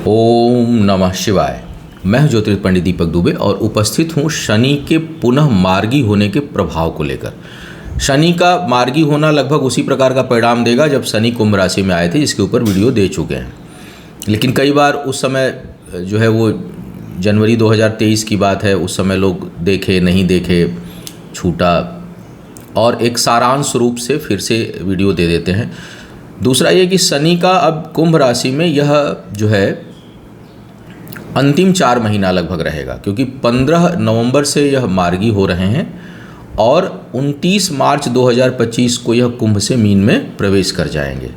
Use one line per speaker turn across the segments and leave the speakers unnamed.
ओम नमः शिवाय। मैं हूं ज्योतिष पंडित दीपक दुबे और उपस्थित हूं शनि के पुनः मार्गी होने के प्रभाव को लेकर। शनि का मार्गी होना लगभग उसी प्रकार का परिणाम देगा जब शनि कुंभ राशि में आए थे, जिसके ऊपर वीडियो दे चुके हैं। लेकिन कई बार उस समय जो है वो जनवरी 2023 की बात है, उस समय लोग देखे नहीं देखे, छूटा, और एक सारांश रूप से फिर से वीडियो दे देते हैं। दूसरा ये कि शनि का अब कुंभ राशि में यह जो है अंतिम 4 महीना लगभग रहेगा, क्योंकि 15 नवंबर से यह मार्गी हो रहे हैं और 29 मार्च 2025 को यह कुंभ से मीन में प्रवेश कर जाएंगे।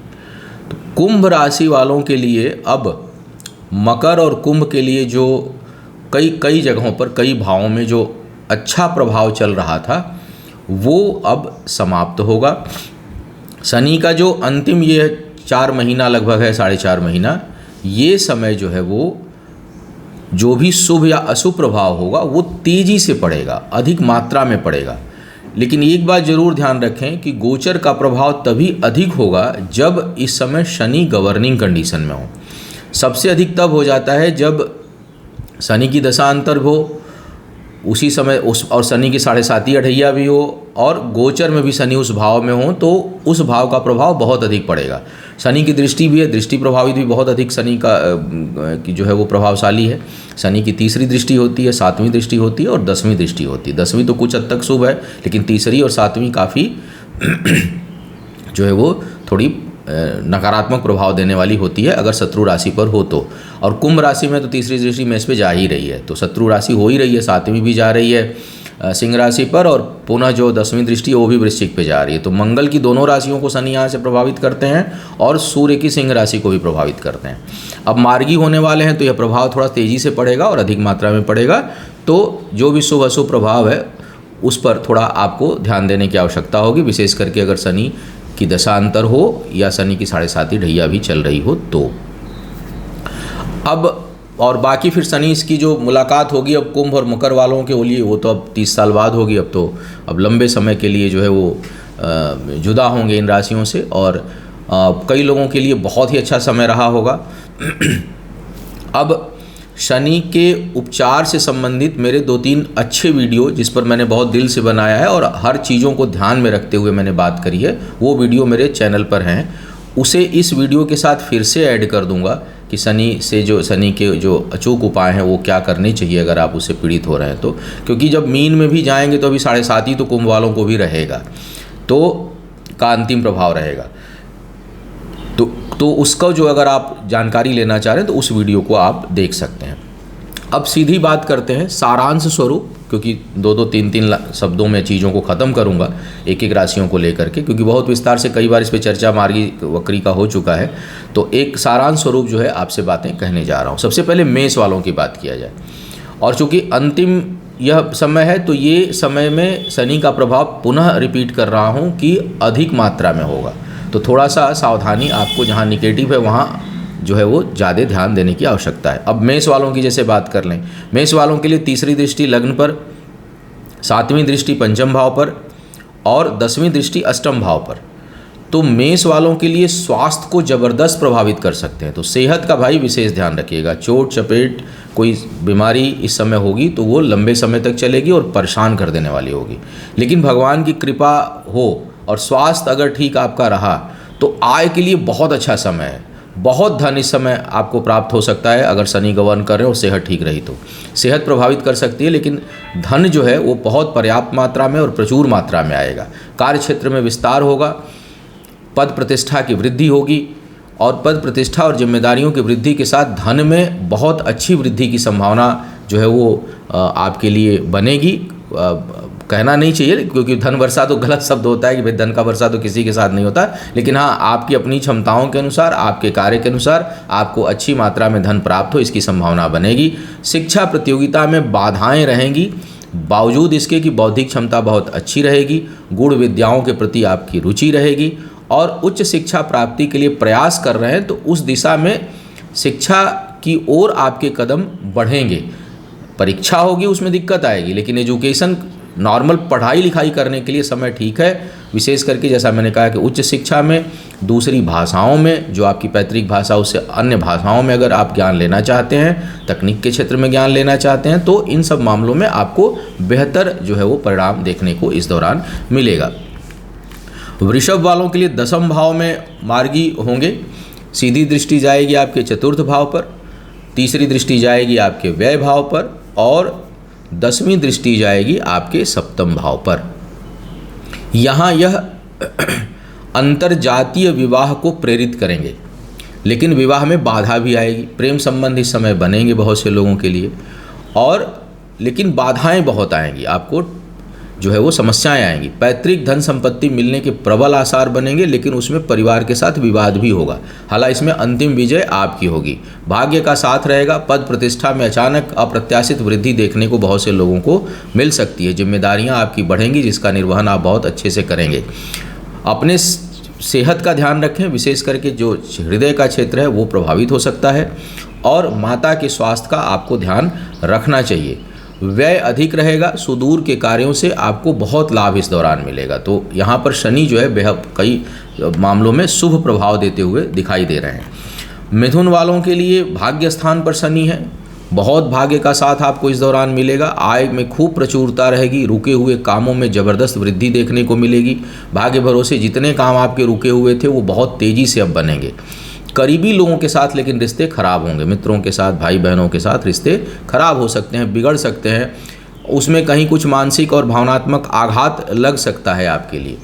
तो कुंभ राशि वालों के लिए अब मकर और कुंभ के लिए जो कई जगहों पर कई भावों में जो अच्छा प्रभाव चल रहा था वो अब समाप्त होगा। शनि का जो अंतिम ये 4 महीना लगभग है, 4.5 महीना, ये समय जो है वो जो भी शुभ या अशुभ प्रभाव होगा वो तेज़ी से पड़ेगा, अधिक मात्रा में पड़ेगा। लेकिन एक बात ज़रूर ध्यान रखें कि गोचर का प्रभाव तभी अधिक होगा जब इस समय शनि गवर्निंग कंडीशन में हो। सबसे अधिक तब हो जाता है जब शनि की दशांतर हो, उसी समय और शनि की 7.5 अढ़ैया भी हो और गोचर में भी शनि उस भाव में हो, तो उस भाव का प्रभाव बहुत अधिक पड़ेगा। शनि की दृष्टि भी है, दृष्टि प्रभावित भी बहुत अधिक शनि का की जो है वो प्रभावशाली है। शनि की तीसरी दृष्टि होती है, 7वीं दृष्टि होती है और 10वीं दृष्टि होती है। 10वीं तो कुछ हद तक शुभ है, लेकिन तीसरी और 7वीं काफ़ी जो है वो थोड़ी नकारात्मक प्रभाव देने वाली होती है अगर शत्रु राशि पर हो तो। और कुंभ राशि में तो तीसरी दृष्टि मेष पे जा ही रही है, तो शत्रु राशि हो ही रही है, 7वीं भी जा रही है सिंह राशि पर, और पुनः जो 10वीं दृष्टि है वो भी वृश्चिक पे जा रही है। तो मंगल की दोनों राशियों को शनि यहाँ से प्रभावित करते हैं और सूर्य की सिंह राशि को भी प्रभावित करते हैं। अब मार्गी होने वाले हैं तो यह प्रभाव थोड़ा तेज़ी से पड़ेगा और अधिक मात्रा में पड़ेगा। तो जो भी शुभ अशुभ प्रभाव है उस पर थोड़ा आपको ध्यान देने की आवश्यकता होगी, विशेष करके अगर शनि की दशांतर हो या शनि की 7.5 ढैया भी चल रही हो तो। अब और बाकी फिर शनि इसकी जो मुलाकात होगी अब कुंभ और मकर वालों के लिए वो तो अब 30 साल बाद होगी। अब लंबे समय के लिए जो है वो जुदा होंगे इन राशियों से, और कई लोगों के लिए बहुत ही अच्छा समय रहा होगा। अब शनि के उपचार से संबंधित मेरे 2-3 अच्छे वीडियो जिस पर मैंने बहुत दिल से बनाया है और हर चीज़ों को ध्यान में रखते हुए मैंने बात करी है, वो वीडियो मेरे चैनल पर हैं। उसे इस वीडियो के साथ फिर से ऐड कर दूंगा कि शनि के जो अचूक उपाय हैं वो क्या करने चाहिए अगर आप उससे पीड़ित हो रहे हैं तो। क्योंकि जब मीन में भी जाएंगे तो अभी 7.5 ही तो कुंभ वालों को भी रहेगा, तो का अंतिम प्रभाव रहेगा। तो उसका जो अगर आप जानकारी लेना चाह रहे हैं तो उस वीडियो को आप देख सकते हैं। अब सीधी बात करते हैं सारांश स्वरूप, क्योंकि 2-2, 3-3 शब्दों में चीज़ों को ख़त्म करूंगा एक राशियों को लेकर के, क्योंकि बहुत विस्तार से कई बार इस पर चर्चा मार्गी वक्री का हो चुका है। तो एक सारांश स्वरूप जो है आपसे बातें कहने जा रहा हूँ। सबसे पहले मेष वालों की बात किया जाए, और चूँकि अंतिम यह समय है तो ये समय में शनि का प्रभाव पुनः रिपीट कर रहा हूँ कि अधिक मात्रा में होगा, तो थोड़ा सा सावधानी आपको, जहाँ निगेटिव है वहाँ जो है वो ज़्यादा ध्यान देने की आवश्यकता है। अब मेष वालों की जैसे बात कर लें, मेष वालों के लिए तीसरी दृष्टि लग्न पर, 7वीं दृष्टि पंचम भाव पर और 10वीं दृष्टि अष्टम भाव पर। तो मेष वालों के लिए स्वास्थ्य को ज़बरदस्त प्रभावित कर सकते हैं। तो सेहत का भाई विशेष ध्यान रखिएगा। चोट चपेट कोई बीमारी इस समय होगी तो वो लंबे समय तक चलेगी और परेशान कर देने वाली होगी। लेकिन भगवान की कृपा हो और स्वास्थ्य अगर ठीक आपका रहा तो आय के लिए बहुत अच्छा समय है। बहुत धन इस समय आपको प्राप्त हो सकता है अगर शनि गवर्न कर रहे हो, सेहत ठीक रही तो। सेहत प्रभावित कर सकती है, लेकिन धन जो है वो बहुत पर्याप्त मात्रा में और प्रचुर मात्रा में आएगा। कार्य क्षेत्र में विस्तार होगा, पद प्रतिष्ठा की वृद्धि होगी, और पद प्रतिष्ठा और जिम्मेदारियों की वृद्धि के साथ धन में बहुत अच्छी वृद्धि की संभावना जो है वो आपके लिए बनेगी। कहना नहीं चाहिए क्योंकि धन वर्षा तो गलत शब्द होता है कि भाई धन का वर्षा तो किसी के साथ नहीं होता, लेकिन हाँ, आपकी अपनी क्षमताओं के अनुसार, आपके कार्य के अनुसार आपको अच्छी मात्रा में धन प्राप्त हो, इसकी संभावना बनेगी। शिक्षा प्रतियोगिता में बाधाएं रहेंगी, बावजूद इसके कि बौद्धिक क्षमता बहुत अच्छी रहेगी। गुण विद्याओं के प्रति आपकी रुचि रहेगी, और उच्च शिक्षा प्राप्ति के लिए प्रयास कर रहे हैं तो उस दिशा में शिक्षा की ओर आपके कदम बढ़ेंगे। परीक्षा होगी उसमें दिक्कत आएगी, लेकिन एजुकेशन नॉर्मल पढ़ाई लिखाई करने के लिए समय ठीक है। विशेष करके जैसा मैंने कहा कि उच्च शिक्षा में दूसरी भाषाओं में, जो आपकी पैतृक भाषा उससे अन्य भाषाओं में अगर आप ज्ञान लेना चाहते हैं, तकनीक के क्षेत्र में ज्ञान लेना चाहते हैं, तो इन सब मामलों में आपको बेहतर जो है वो परिणाम देखने को इस दौरान मिलेगा। वृषभ वालों के लिए 10वें भाव में मार्गी होंगे। सीधी दृष्टि जाएगी आपके 4th भाव पर, तीसरी दृष्टि जाएगी आपके व्यय भाव पर और 10वीं दृष्टि जाएगी आपके 7वें भाव पर। यहाँ यह अंतरजातीय विवाह को प्रेरित करेंगे, लेकिन विवाह में बाधा भी आएगी। प्रेम संबंध इस समय बनेंगे बहुत से लोगों के लिए, और लेकिन बाधाएं बहुत आएंगी, आपको जो है वो समस्याएं आएंगी। पैतृक धन संपत्ति मिलने के प्रबल आसार बनेंगे, लेकिन उसमें परिवार के साथ विवाद भी होगा। हालांकि इसमें अंतिम विजय आपकी होगी। भाग्य का साथ रहेगा। पद प्रतिष्ठा में अचानक अप्रत्याशित वृद्धि देखने को बहुत से लोगों को मिल सकती है। जिम्मेदारियां आपकी बढ़ेंगी, जिसका निर्वहन आप बहुत अच्छे से करेंगे। अपने सेहत का ध्यान रखें, विशेष करके जो हृदय का क्षेत्र है वो प्रभावित हो सकता है, और माता के स्वास्थ्य का आपको ध्यान रखना चाहिए। व्यय अधिक रहेगा, सुदूर के कार्यों से आपको बहुत लाभ इस दौरान मिलेगा। तो यहाँ पर शनि जो है बेहद कई मामलों में शुभ प्रभाव देते हुए दिखाई दे रहे हैं। मिथुन वालों के लिए भाग्य स्थान पर शनि है, बहुत भाग्य का साथ आपको इस दौरान मिलेगा। आय में खूब प्रचुरता रहेगी, रुके हुए कामों में ज़बरदस्त वृद्धि देखने को मिलेगी। भाग्य भरोसे जितने काम आपके रुके हुए थे वो बहुत तेज़ी से अब बनेंगे। करीबी लोगों के साथ लेकिन रिश्ते खराब होंगे, मित्रों के साथ, भाई बहनों के साथ रिश्ते खराब हो सकते हैं, बिगड़ सकते हैं। उसमें कहीं कुछ मानसिक और भावनात्मक आघात लग सकता है आपके लिए।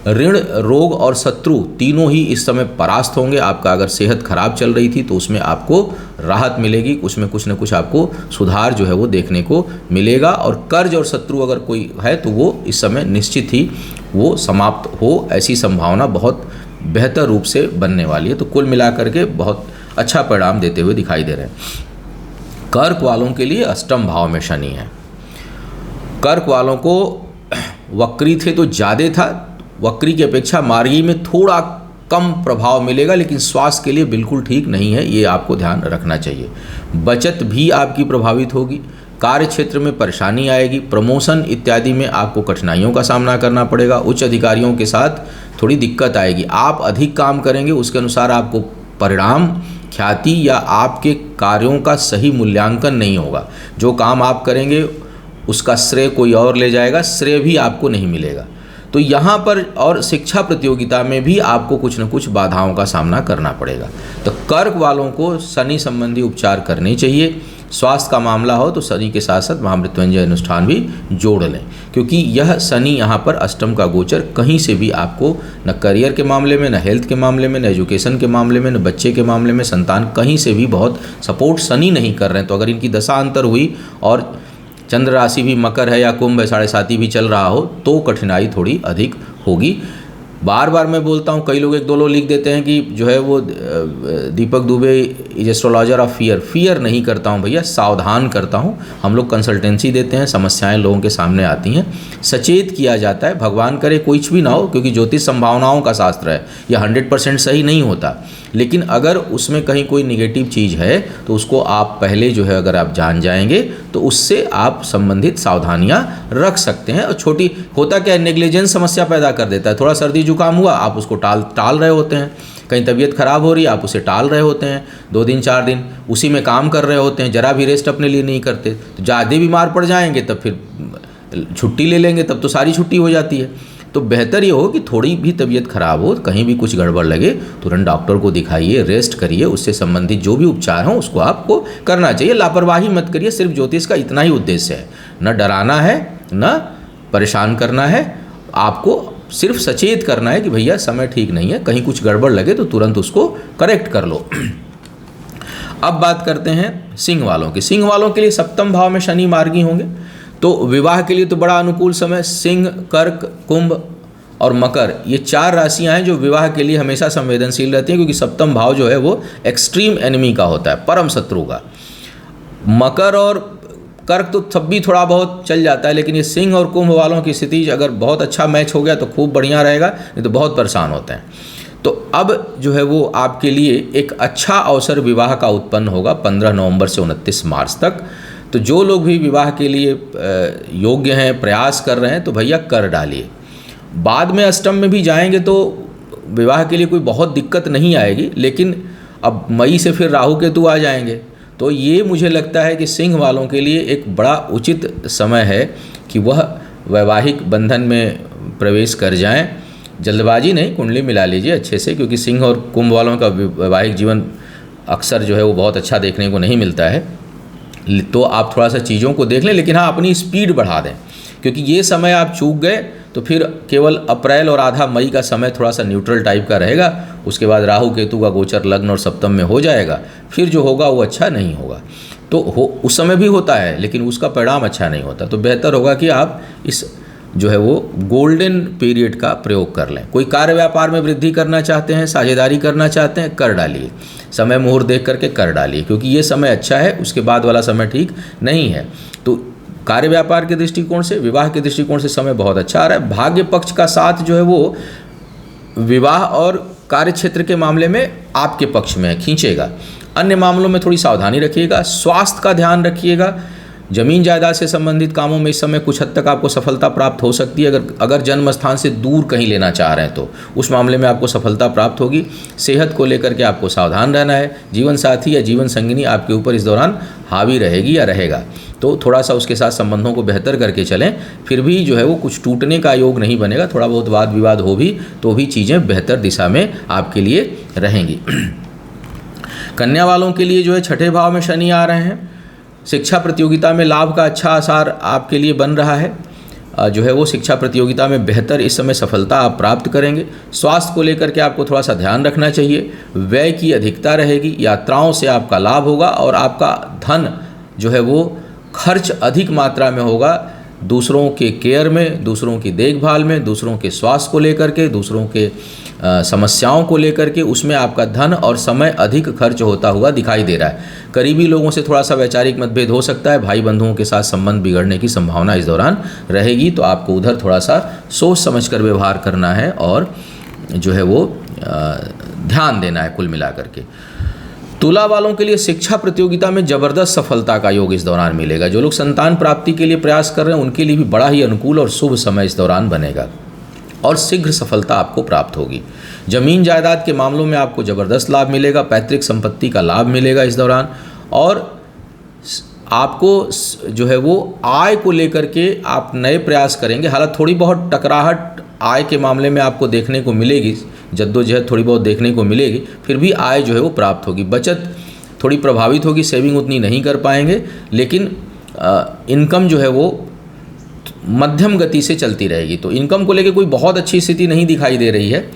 ऋण, रोग और शत्रु तीनों ही इस समय परास्त होंगे। आपका अगर सेहत खराब चल रही थी तो उसमें आपको राहत मिलेगी, उसमें कुछ न कुछ आपको सुधार जो है वो देखने को मिलेगा। और कर्ज और शत्रु अगर कोई है तो वो इस समय निश्चित ही वो समाप्त हो, ऐसी संभावना बहुत बेहतर रूप से बनने वाली है। तो कुल मिलाकर के बहुत अच्छा परिणाम देते हुए दिखाई दे रहे हैं। कर्क वालों के लिए 8वें भाव में शनि है। कर्क वालों को वक्री थे तो ज़्यादा था, वक्री की अपेक्षा मार्गी में थोड़ा कम प्रभाव मिलेगा, लेकिन स्वास्थ्य के लिए बिल्कुल ठीक नहीं है, ये आपको ध्यान रखना चाहिए। बचत भी आपकी प्रभावित होगी, कार्य क्षेत्र में परेशानी आएगी, प्रमोशन इत्यादि में आपको कठिनाइयों का सामना करना पड़ेगा। उच्च अधिकारियों के साथ थोड़ी दिक्कत आएगी। आप अधिक काम करेंगे, उसके अनुसार आपको परिणाम, ख्याति या आपके कार्यों का सही मूल्यांकन नहीं होगा। जो काम आप करेंगे उसका श्रेय कोई और ले जाएगा, श्रेय भी आपको नहीं मिलेगा। तो यहाँ पर और शिक्षा प्रतियोगिता में भी आपको कुछ न कुछ बाधाओं का सामना करना पड़ेगा। तो कर्क वालों को शनि संबंधी उपचार करने चाहिए। स्वास्थ्य का मामला हो तो शनि के साथ साथ महामृत्युंजय अनुष्ठान भी जोड़ लें, क्योंकि यह शनि यहाँ पर 8वें का गोचर कहीं से भी आपको न करियर के मामले में, न हेल्थ के मामले में, न एजुकेशन के मामले में, न बच्चे के मामले में, संतान, कहीं से भी बहुत सपोर्ट शनि नहीं कर रहे हैं। तो अगर इनकी दशा अंतर हुई और चंद्र राशि भी मकर है या कुंभ है, 7.5 भी चल रहा हो, तो कठिनाई थोड़ी अधिक होगी। बार बार मैं बोलता हूँ, कई लोग 1-2 लोग लिख देते हैं कि जो है वो Deepak Dubey is astrologer of fear नहीं करता हूँ भैया, सावधान करता हूँ। हम लोग कंसल्टेंसी देते हैं, समस्याएं लोगों के सामने आती हैं, सचेत किया जाता है। भगवान करे कुछ भी ना हो, क्योंकि ज्योतिष संभावनाओं का शास्त्र है, यह 100% सही नहीं होता। लेकिन अगर उसमें कहीं कोई निगेटिव चीज़ है तो उसको आप पहले जो है अगर आप जान जाएंगे तो उससे आप संबंधित सावधानियां रख सकते हैं। और छोटी होता क्या है, नेग्लिजेंस समस्या पैदा कर देता है। थोड़ा सर्दी जुकाम हुआ, आप उसको टाल रहे होते हैं। कहीं तबीयत खराब हो रही है, आप उसे टाल रहे होते हैं। 2 दिन 4 दिन उसी में काम कर रहे होते हैं, जरा भी रेस्ट अपने लिए नहीं करते। तो ज़्यादा बीमार पड़ जाएंगे तब फिर छुट्टी ले लेंगे, तब तो सारी छुट्टी हो जाती है। तो बेहतर ये हो कि थोड़ी भी तबीयत खराब हो, कहीं भी कुछ गड़बड़ लगे, तुरंत डॉक्टर को दिखाइए, रेस्ट करिए, उससे संबंधित जो भी उपचार हो उसको आपको करना चाहिए। लापरवाही मत करिए। सिर्फ ज्योतिष का इतना ही उद्देश्य है, न डराना है, न परेशान करना है। आपको सिर्फ सचेत करना है कि भैया समय ठीक नहीं है, कहीं कुछ गड़बड़ लगे तो तुरंत उसको करेक्ट कर लो। अब बात करते हैं सिंह वालों की। सिंह वालों के लिए 7वें भाव में शनि मार्गी होंगे, तो विवाह के लिए तो बड़ा अनुकूल समय। सिंह, कर्क, कुंभ और मकर, ये 4 राशियां हैं जो विवाह के लिए हमेशा संवेदनशील रहती हैं, क्योंकि 7वां भाव जो है वो एक्सट्रीम एनिमी का होता है, परम शत्रु का। मकर और कर्क तो तब भी थोड़ा बहुत चल जाता है, लेकिन ये सिंह और कुंभ वालों की स्थिति अगर बहुत अच्छा मैच हो गया तो खूब बढ़िया रहेगा, नहीं तो बहुत परेशान होते हैं। तो अब जो है वो आपके लिए एक अच्छा अवसर विवाह का उत्पन्न होगा 15 नवंबर से 29 मार्च तक। तो जो लोग भी विवाह के लिए योग्य हैं, प्रयास कर रहे हैं, तो भैया कर डालिए। बाद में अष्टम में भी जाएंगे तो विवाह के लिए कोई बहुत दिक्कत नहीं आएगी, लेकिन अब मई से फिर राहु केतु आ जाएंगे, तो ये मुझे लगता है कि सिंह वालों के लिए एक बड़ा उचित समय है कि वह वैवाहिक बंधन में प्रवेश कर जाएं। जल्दबाजी नहीं, कुंडली मिला लीजिए अच्छे से, क्योंकि सिंह और कुंभ वालों का वैवाहिक जीवन अक्सर जो है वो बहुत अच्छा देखने को नहीं मिलता है। तो आप थोड़ा सा चीज़ों को देख लें, लेकिन हाँ अपनी स्पीड बढ़ा दें, क्योंकि ये समय आप चूक गए तो फिर केवल अप्रैल और आधा मई का समय थोड़ा सा न्यूट्रल टाइप का रहेगा। उसके बाद राहु केतु का गोचर लग्न और सप्तम में हो जाएगा, फिर जो होगा वो अच्छा नहीं होगा। तो उस समय भी होता है, लेकिन उसका परिणाम अच्छा नहीं होता। तो बेहतर होगा कि आप इस जो है वो गोल्डन पीरियड का प्रयोग कर लें। कोई कार्य व्यापार में वृद्धि करना चाहते हैं, साझेदारी करना चाहते हैं, कर डालिए, समय मुहूर्त देख करके कर डालिए, क्योंकि ये समय अच्छा है, उसके बाद वाला समय ठीक नहीं है। तो कार्य व्यापार के दृष्टिकोण से, विवाह के दृष्टिकोण से समय बहुत अच्छा आ रहा है। भाग्य पक्ष का साथ जो है वो विवाह और कार्य क्षेत्र के मामले में आपके पक्ष में है, खींचेगा। अन्य मामलों में थोड़ी सावधानी रखिएगा, स्वास्थ्य का ध्यान रखिएगा। जमीन जायदाद से संबंधित कामों में इस समय कुछ हद तक आपको सफलता प्राप्त हो सकती है। अगर जन्म स्थान से दूर कहीं लेना चाह रहे हैं तो उस मामले में आपको सफलता प्राप्त होगी। सेहत को लेकर के आपको सावधान रहना है। जीवन साथी या जीवन संगिनी आपके ऊपर इस दौरान हावी रहेगी या रहेगा, तो थोड़ा सा उसके साथ संबंधों को बेहतर करके चलें। फिर भी जो है वो कुछ टूटने का योग नहीं बनेगा, थोड़ा बहुत वाद विवाद हो भी तो भी चीज़ें बेहतर दिशा में आपके लिए रहेंगी। कन्या वालों के लिए जो है छठे भाव में शनि आ रहे हैं। शिक्षा प्रतियोगिता में लाभ का अच्छा आसार आपके लिए बन रहा है। जो है वो शिक्षा प्रतियोगिता में बेहतर इस समय सफलता आप प्राप्त करेंगे। स्वास्थ्य को लेकर के आपको थोड़ा सा ध्यान रखना चाहिए। व्यय की अधिकता रहेगी, यात्राओं से आपका लाभ होगा और आपका धन जो है वो खर्च अधिक मात्रा में होगा दूसरों के केयर में, दूसरों की देखभाल में, दूसरों के स्वास्थ्य को लेकर के, दूसरों के समस्याओं को लेकर के, उसमें आपका धन और समय अधिक खर्च होता हुआ दिखाई दे रहा है। करीबी लोगों से थोड़ा सा वैचारिक मतभेद हो सकता है। भाई बंधुओं के साथ संबंध बिगड़ने की संभावना इस दौरान रहेगी, तो आपको उधर थोड़ा सा सोच समझकर व्यवहार करना है और जो है वो ध्यान देना है कुल मिला करके। तुला वालों के लिए शिक्षा प्रतियोगिता में ज़बरदस्त सफलता का योग इस दौरान मिलेगा। जो लोग संतान प्राप्ति के लिए प्रयास कर रहे हैं उनके लिए भी बड़ा ही अनुकूल और शुभ समय इस दौरान बनेगा और शीघ्र सफलता आपको प्राप्त होगी। जमीन जायदाद के मामलों में आपको ज़बरदस्त लाभ मिलेगा, पैतृक संपत्ति का लाभ मिलेगा इस दौरान। और आपको जो है वो आय को लेकर के आप नए प्रयास करेंगे। हालांकि थोड़ी बहुत टकराहट आय के मामले में आपको देखने को मिलेगी, जद्दोजहद थोड़ी बहुत देखने को मिलेगी, फिर भी आय जो है वो प्राप्त होगी। बचत थोड़ी प्रभावित होगी, सेविंग उतनी नहीं कर पाएंगे, लेकिन इनकम जो है वो मध्यम गति से चलती रहेगी। तो इनकम को लेकर कोई बहुत अच्छी स्थिति नहीं दिखाई दे रही है।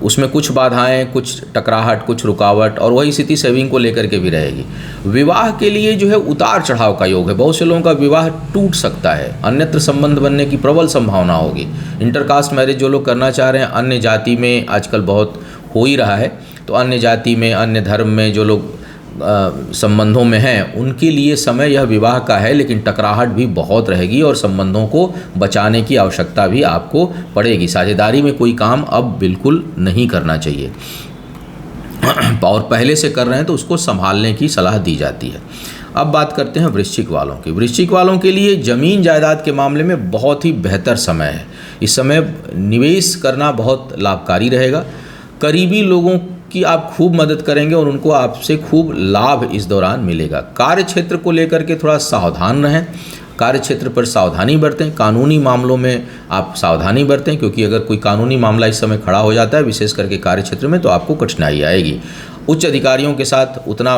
उसमें कुछ बाधाएं, कुछ टकराहट, कुछ रुकावट, और वही स्थिति सेविंग को लेकर के भी रहेगी। विवाह के लिए जो है उतार चढ़ाव का योग है। बहुत से लोगों का विवाह टूट सकता है, अन्यत्र संबंध बनने की प्रबल संभावना होगी। इंटरकास्ट मैरिज जो लोग करना चाह रहे हैं, अन्य जाति में आजकल बहुत हो ही रहा है, तो अन्य जाति में, अन्य धर्म में जो लोग संबंधों में हैं उनके लिए समय यह विवाह का है, लेकिन टकराहट भी बहुत रहेगी और संबंधों को बचाने की आवश्यकता भी आपको पड़ेगी। साझेदारी में कोई काम अब बिल्कुल नहीं करना चाहिए और पहले से कर रहे हैं तो उसको संभालने की सलाह दी जाती है। अब बात करते हैं वृश्चिक वालों की। वृश्चिक वालों के लिए जमीन जायदाद के मामले में बहुत ही बेहतर समय है। इस समय निवेश करना बहुत लाभकारी रहेगा। करीबी लोगों कि आप खूब मदद करेंगे और उनको आपसे खूब लाभ इस दौरान मिलेगा। कार्य क्षेत्र को लेकर के थोड़ा सावधान रहें, कार्य क्षेत्र पर सावधानी बरतें। कानूनी मामलों में आप सावधानी बरतें, क्योंकि अगर कोई कानूनी मामला इस समय खड़ा हो जाता है विशेष करके कार्य क्षेत्र में, तो आपको कठिनाई आएगी। उच्च अधिकारियों के साथ उतना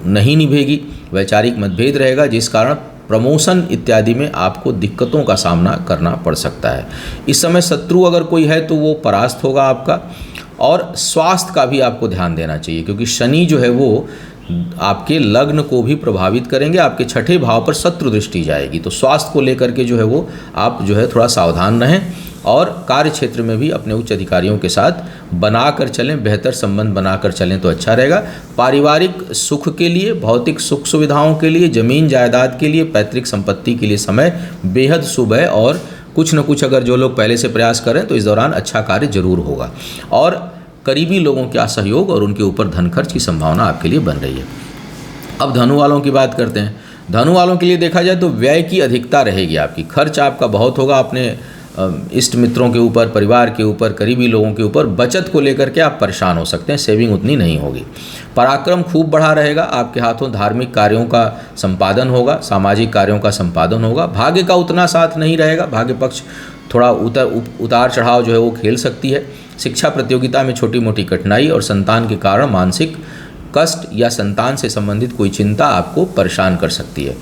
नहीं निभेगी, वैचारिक मतभेद रहेगा, जिस कारण प्रमोशन इत्यादि में आपको दिक्कतों का सामना करना पड़ सकता है। इस समय शत्रु अगर कोई है तो वो परास्त होगा आपका। और स्वास्थ्य का भी आपको ध्यान देना चाहिए, क्योंकि शनि जो है वो आपके लग्न को भी प्रभावित करेंगे। आपके छठे भाव पर शत्रु दृष्टि जाएगी, तो स्वास्थ्य को लेकर के जो है वो आप जो है थोड़ा सावधान रहें। और कार्य क्षेत्र में भी अपने उच्च अधिकारियों के साथ बनाकर चलें, बेहतर संबंध बनाकर चलें तो अच्छा रहेगा। पारिवारिक सुख के लिए, भौतिक सुख सुविधाओं के लिए, जमीन जायदाद के लिए, पैतृक संपत्ति के लिए समय बेहद शुभ है। और कुछ न कुछ अगर जो लोग पहले से प्रयास करें तो इस दौरान अच्छा कार्य जरूर होगा। और करीबी लोगों का सहयोग और उनके ऊपर धन खर्च की संभावना आपके लिए बन रही है। अब धनु वालों की बात करते हैं। धनु वालों के लिए देखा जाए तो व्यय की अधिकता रहेगी आपकी, खर्च आपका बहुत होगा अपने इष्ट मित्रों के ऊपर, परिवार के ऊपर, करीबी लोगों के ऊपर बचत को लेकर के आप परेशान हो सकते हैं, सेविंग उतनी नहीं होगी। पराक्रम खूब बढ़ा रहेगा, आपके हाथों धार्मिक कार्यों का संपादन होगा, सामाजिक कार्यों का संपादन होगा। भाग्य का उतना साथ नहीं रहेगा, भाग्य पक्ष थोड़ा उतार चढ़ाव जो है वो खेल सकती है। शिक्षा प्रतियोगिता में छोटी मोटी कठिनाई और संतान के कारण मानसिक कष्ट या संतान से संबंधित कोई चिंता आपको परेशान कर सकती है।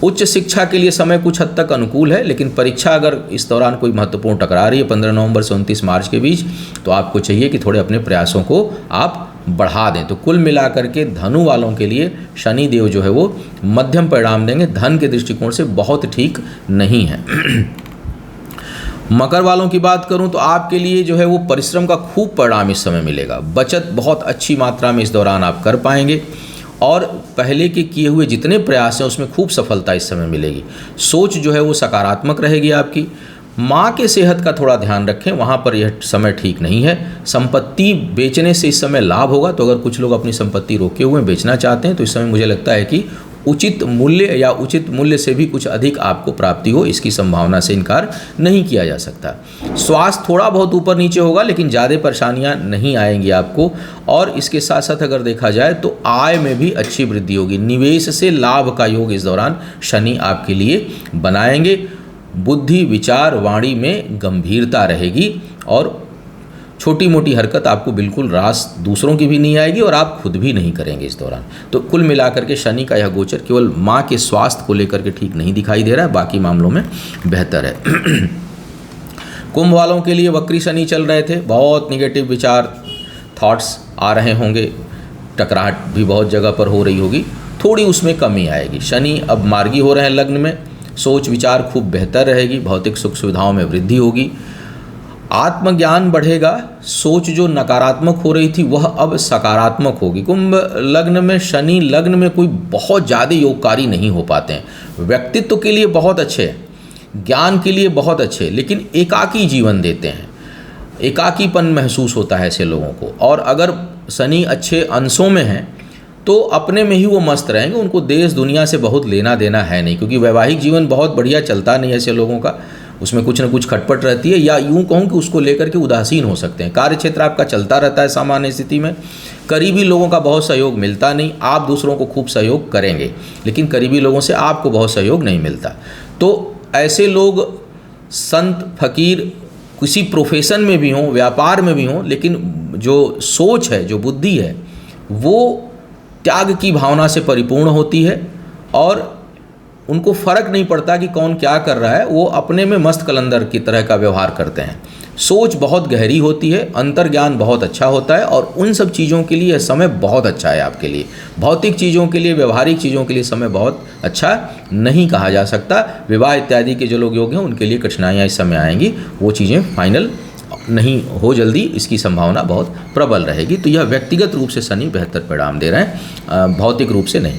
उच्च शिक्षा के लिए समय कुछ हद तक अनुकूल है, लेकिन परीक्षा अगर इस दौरान कोई महत्वपूर्ण टकरा रही है 15 नवंबर से 29 मार्च के बीच, तो आपको चाहिए कि थोड़े अपने प्रयासों को आप बढ़ा दें। तो कुल मिलाकर के धनु वालों के लिए शनि देव जो है वो मध्यम परिणाम देंगे, धन के दृष्टिकोण से बहुत ठीक नहीं है। मकर वालों की बात करूं तो आपके लिए जो है वो परिश्रम का खूब परिणाम इस समय मिलेगा। बचत बहुत अच्छी मात्रा में इस दौरान आप कर पाएंगे और पहले के किए हुए जितने प्रयास हैं उसमें खूब सफलता इस समय मिलेगी। सोच जो है वो सकारात्मक रहेगी आपकी। माँ के सेहत का थोड़ा ध्यान रखें, वहाँ पर यह समय ठीक नहीं है। संपत्ति बेचने से इस समय लाभ होगा, तो अगर कुछ लोग अपनी संपत्ति रोके हुए बेचना चाहते हैं तो इस समय मुझे लगता है कि उचित मूल्य या उचित मूल्य से भी कुछ अधिक आपको प्राप्ति हो, इसकी संभावना से इनकार नहीं किया जा सकता। स्वास्थ्य थोड़ा बहुत ऊपर नीचे होगा, लेकिन ज़्यादा परेशानियां नहीं आएंगी आपको। और इसके साथ साथ अगर देखा जाए तो आय में भी अच्छी वृद्धि होगी। निवेश से लाभ का योग इस दौरान शनि आपके लिए बनाएंगे। बुद्धि, विचार, वाणी में गंभीरता रहेगी और छोटी मोटी हरकत आपको बिल्कुल रास दूसरों की भी नहीं आएगी और आप खुद भी नहीं करेंगे इस दौरान। तो कुल मिलाकर के शनि का यह गोचर केवल माँ के स्वास्थ्य को लेकर के ठीक नहीं दिखाई दे रहा है, बाकी मामलों में बेहतर है। कुंभ वालों के लिए वक्री शनि चल रहे थे, बहुत निगेटिव विचार थॉट्स आ रहे होंगे, टकराहट भी बहुत जगह पर हो रही होगी, थोड़ी उसमें कमी आएगी। शनि अब मार्गी हो रहे हैं लग्न में, सोच विचार खूब बेहतर रहेगी, भौतिक सुख सुविधाओं में वृद्धि होगी, आत्मज्ञान बढ़ेगा। सोच जो नकारात्मक हो रही थी वह अब सकारात्मक होगी। कुंभ लग्न में शनि लग्न में कोई बहुत ज़्यादा योगकारी नहीं हो पाते हैं। व्यक्तित्व के लिए बहुत अच्छे हैं, ज्ञान के लिए बहुत अच्छे, लेकिन एकाकी जीवन देते हैं, एकाकीपन महसूस होता है ऐसे लोगों को। और अगर शनि अच्छे अंशों में हैं तो अपने में ही वो मस्त रहेंगे, उनको देश दुनिया से बहुत लेना देना है नहीं, क्योंकि वैवाहिक जीवन बहुत बढ़िया चलता नहीं है ऐसे लोगों का, उसमें कुछ ना कुछ खटपट रहती है, या यूँ कहूँ कि उसको लेकर के उदासीन हो सकते हैं। कार्य क्षेत्र आपका चलता रहता है सामान्य स्थिति में, करीबी लोगों का बहुत सहयोग मिलता नहीं। आप दूसरों को खूब सहयोग करेंगे, लेकिन करीबी लोगों से आपको बहुत सहयोग नहीं मिलता। तो ऐसे लोग संत फकीर किसी प्रोफेशन में भी हों, व्यापार में भी हों, लेकिन जो सोच है, जो बुद्धि है, वो त्याग की भावना से परिपूर्ण होती है और उनको फ़र्क नहीं पड़ता कि कौन क्या कर रहा है, वो अपने में मस्त कलंदर की तरह का व्यवहार करते हैं। सोच बहुत गहरी होती है, अंतर्ज्ञान बहुत अच्छा होता है और उन सब चीज़ों के लिए समय बहुत अच्छा है आपके लिए। भौतिक चीज़ों के लिए, व्यवहारिक चीज़ों के लिए समय बहुत अच्छा नहीं कहा जा सकता। विवाह इत्यादि के जो लोग योग हैं उनके लिए कठिनाइयाँ इस समय आएंगी, वो चीज़ें फाइनल नहीं हो जल्दी, इसकी संभावना बहुत प्रबल रहेगी। तो यह व्यक्तिगत रूप से शनि बेहतर परिणाम दे रहे हैं, भौतिक रूप से नहीं।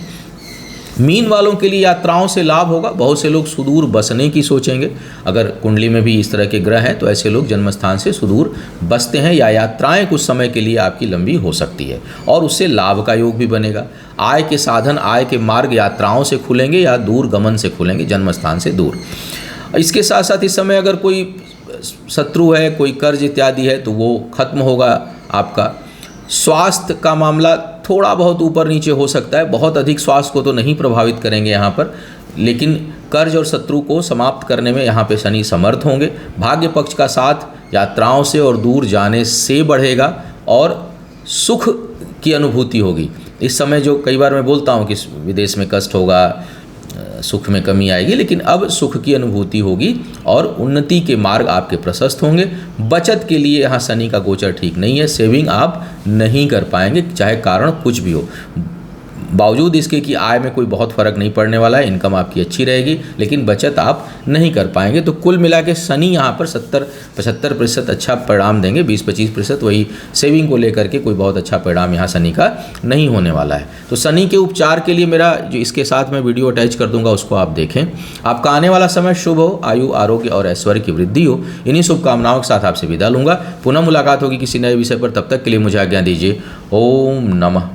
मीन वालों के लिए यात्राओं से लाभ होगा। बहुत से लोग सुदूर बसने की सोचेंगे, अगर कुंडली में भी इस तरह के ग्रह हैं तो ऐसे लोग जन्मस्थान से सुदूर बसते हैं, या यात्राएं कुछ समय के लिए आपकी लंबी हो सकती है और उससे लाभ का योग भी बनेगा। आय के साधन, आय के मार्ग यात्राओं से खुलेंगे या दूर गमन से खुलेंगे, जन्मस्थान से दूर। इसके साथ साथ इस समय अगर कोई शत्रु है, कोई कर्ज इत्यादि है तो वो खत्म होगा आपका। स्वास्थ्य का मामला थोड़ा बहुत ऊपर नीचे हो सकता है, बहुत अधिक स्वास्थ्य को तो नहीं प्रभावित करेंगे यहाँ पर, लेकिन कर्ज और शत्रु को समाप्त करने में यहाँ पे शनि समर्थ होंगे। भाग्य पक्ष का साथ यात्राओं से और दूर जाने से बढ़ेगा और सुख की अनुभूति होगी। इस समय जो कई बार मैं बोलता हूँ कि विदेश में कष्ट होगा, सुख में कमी आएगी, लेकिन अब सुख की अनुभूति होगी और उन्नति के मार्ग आपके प्रशस्त होंगे। बचत के लिए यहाँ शनि का गोचर ठीक नहीं है, सेविंग आप नहीं कर पाएंगे चाहे कारण कुछ भी हो। बावजूद इसके कि आय में कोई बहुत फ़र्क नहीं पड़ने वाला है, इनकम आपकी अच्छी रहेगी, लेकिन बचत आप नहीं कर पाएंगे। तो कुल मिला के शनि यहाँ पर 70-75% अच्छा परिणाम देंगे, 20-25% वही सेविंग को लेकर के कोई बहुत अच्छा परिणाम यहाँ शनि का नहीं होने वाला है। तो शनि के उपचार के लिए मेरा जो इसके साथ मैं वीडियो अटैच कर दूंगा उसको आप देखें। आपका आने वाला समय शुभ हो, आयु आरोग्य और ऐश्वर्य की वृद्धि हो, इन्हीं शुभकामनाओं के साथ आपसे विदा लूँगा। पुनः मुलाकात होगी किसी नए विषय पर, तब तक के लिए मुझे आज्ञा दीजिए। ओम नमः।